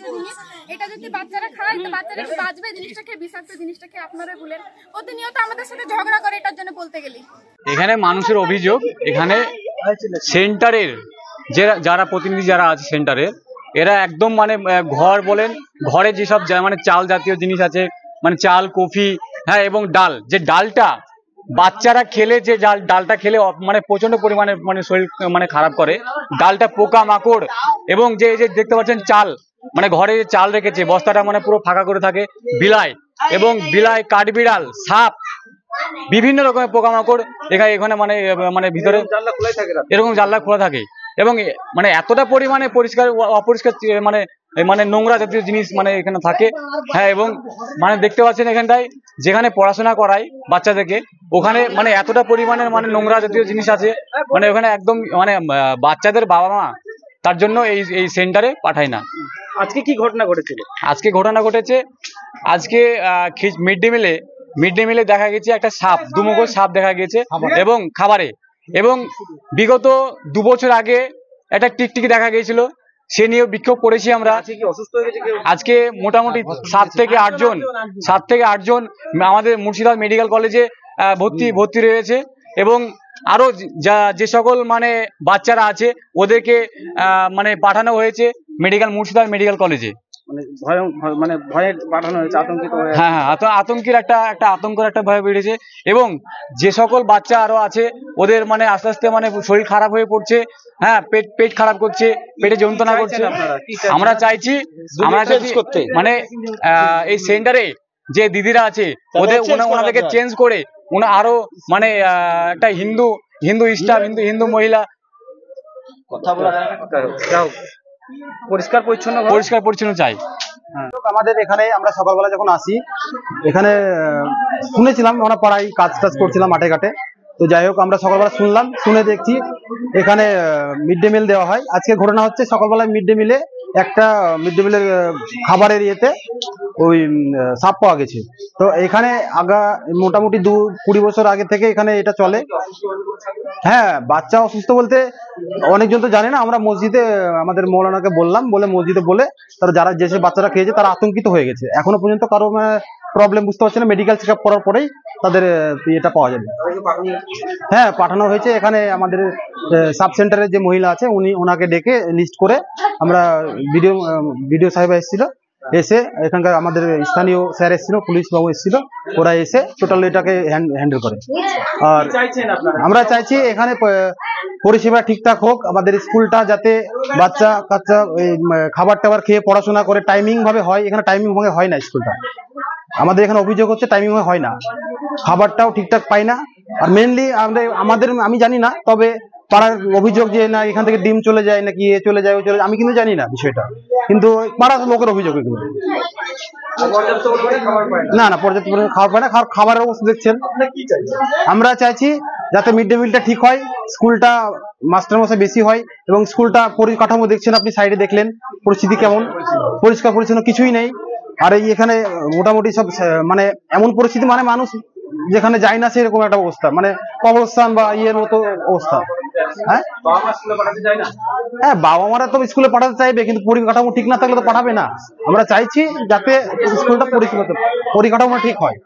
জাতীয় জিনিস, এটা যদি বাচ্চারা খায় তো বাচ্চারা কি বাঁচবে? জিনিসটা খেয়ে বিষাক্ত জিনিসটা খেয়ে আপনারা বলেন, প্রতিনিয়ত আমাদের সাথে ঝগড়া করে এটার জন্য বলতে গেলি। এখানে মানুষের অভিযোগ, এখানে সেন্টারের যারা প্রতিনিধি যারা আছে সেন্টারের, এরা একদম মানে ঘর বলেন, ঘরে যেসব মানে চাল জাতীয় জিনিস আছে, মানে চাল, কফি, হ্যাঁ, এবং ডাল, যে ডালটা বাচ্চারা খেলে, যে ডালটা খেলে মানে প্রচন্ড পরিমাণে মানে শরীর মানে খারাপ করে, ডালটা পোকা মাকড়, এবং যে দেখতে পাচ্ছেন চাল, মানে ঘরে যে চাল রেখেছে বস্তাটা মানে পুরো ফাঁকা করে থাকে, বিলাই এবং বিলাই, কাঠবিড়াল, সাপ, বিভিন্ন রকমের পোকামাকড় এখানে মানে মানে ভিতরে এরকম জানলা খোলা থাকে, এবং মানে এতটা পরিমাণে পরিষ্কার অপরিষ্কার মানে মানে নোংরা জাতীয় জিনিস মানে এখানে থাকে। হ্যাঁ, এবং মানে দেখতে পাচ্ছেন এখানটায় যেখানে পড়াশোনা করাই বাচ্চাদেরকে, ওখানে মানে এতটা পরিমাণের মানে নোংরা জাতীয় জিনিস আছে, মানে ওখানে একদম মানে বাচ্চাদের বাবা মা তার জন্য এই সেন্টারে পাঠায় না। আজকে কি ঘটনা ঘটেছিল? আজকে ঘটনা ঘটেছে, আজকে মিড ডে মিলে দেখা গেছে একটা সাপ, দুমুখো সাপ দেখা গেছে এবং খাবারে, এবং বিগত 2 বছর আগে একটা টিকটিকি দেখা গিয়েছিল, সে নিয়ে বিক্ষোভ করেছি আমরা। আজকে মোটামুটি 7 থেকে 8 জন আমাদের মুর্শিদাবাদ মেডিকেল কলেজে ভর্তি রয়েছে, এবং আরো যে সকল মানে বাচ্চারা আছে ওদেরকে মানে পাঠানো হয়েছে মুর্শিদাবাদ মেডিকেল কলেজে। মানে ভয়ে পাঠানো হয়েছে, আতঙ্কিত হয়ে। হ্যাঁ, আতঙ্কের একটা আতঙ্কের একটা ভয় বেড়েছে, এবং যে সকল বাচ্চা আরো আছে ওদের মানে আস্তে আস্তে মানে শরীর খারাপ হয়ে পড়ছে। হ্যাঁ, পেট খারাপ করছে, পেটে যন্ত্রণা করছে। আমরা চাইছি মানে এই সেন্টারে যে দিদিরা আছে ওনাদেরকে চেঞ্জ করে আরো মানে একটা হিন্দু স্টাফ, হিন্দু মহিলা পরিষ্কার পরিচ্ছন্ন চাই। আমাদের এখানে আমরা সকালবেলা যখন আসি, এখানে শুনেছিলাম আমরা পাড়ায় কাজ করছিলাম মাঠে ঘাটে, তো যাই হোক আমরা সকালবেলা শুনে দেখছি এখানে মিড ডে মিল দেওয়া হয়। আজকে ঘটনা হচ্ছে সকালবেলায় মিড ডে মিলের খাবারের ইয়েতে ওই সাপ পাওয়া গেছে। তো এখানে মোটামুটি 20 বছর আগে থেকে এখানে এটা চলে। হ্যাঁ, বাচ্চা অসুস্থ বলতে অনেকজন তো জানে না, আমরা মসজিদে আমাদের মৌলানাকে বললাম, মসজিদে বলে তারা যারা যেসব বাচ্চারা খেয়েছে তারা আতঙ্কিত হয়ে গেছে। এখনো পর্যন্ত কারো প্রবলেম বুঝতে পারছে না, মেডিকেল চেক আপ করার পরেই তাদের এটা পাওয়া যাবে। হ্যাঁ, পাঠানো হয়েছে। এখানে আমাদের সাব সেন্টারের যে মহিলা আছে ওনাকে ডেকে লিস্ট করে আমরা ভিডিও সাহেব এসেছিল, এসে এখানকার আমাদের স্থানীয় স্যার এসেছিল, পুলিশ বাবু এসেছিল, ওরা এসে টোটাল এটাকে হ্যান্ডেল করে। আর আমরা চাইছি এখানে পরিষেবা ঠিকঠাক হোক, আমাদের স্কুলটা যাতে বাচ্চা কাচ্চা খাবার টাবার খেয়ে পড়াশোনা করে টাইমিং ভাবে হয়। এখানে টাইমিং ভাবে হয় না স্কুলটা, আমাদের এখানে অভিযোগ হচ্ছে টাইমিং ভাবে হয় না, খাবারটাও ঠিকঠাক পাই না। আর মেনলি আমি জানি না, তবে পাড়ার অভিযোগ যে না এখান থেকে ডিম চলে যায় নাকি চলে যায়, আমি কিন্তু জানি না বিষয়টা, কিন্তু পাড়ার লোকের অভিযোগ এগুলো। না, পর্যাপ্ত পরিমাণে খাবার পায় না, খাবারের অবস্থা দেখছেন। আমরা চাইছি যাতে মিড ডে মিলটা ঠিক হয়, স্কুলটা মাস্টারমশাই বেশি হয়, এবং স্কুলটা পরিকাঠামো দেখছেন আপনি, সাইডে দেখলেন পরিস্থিতি কেমন, পরিষ্কার পরিচ্ছন্ন কিছুই নেই। আর এখানে মোটামুটি সব মানে এমন পরিস্থিতি, মানে মানুষ যেখানে যায় না সেরকম একটা অবস্থা, মানে কবরস্থান বা ইয়ের মতো অবস্থা। হ্যাঁ, বাবা মারা তো স্কুলে পাঠাতে চাইবে, কিন্তু পরিকাঠামো ঠিক না থাকলে তো পাঠাবে না। আমরা চাইছি যাতে স্কুলটা পরিকাঠামো ঠিক হয়।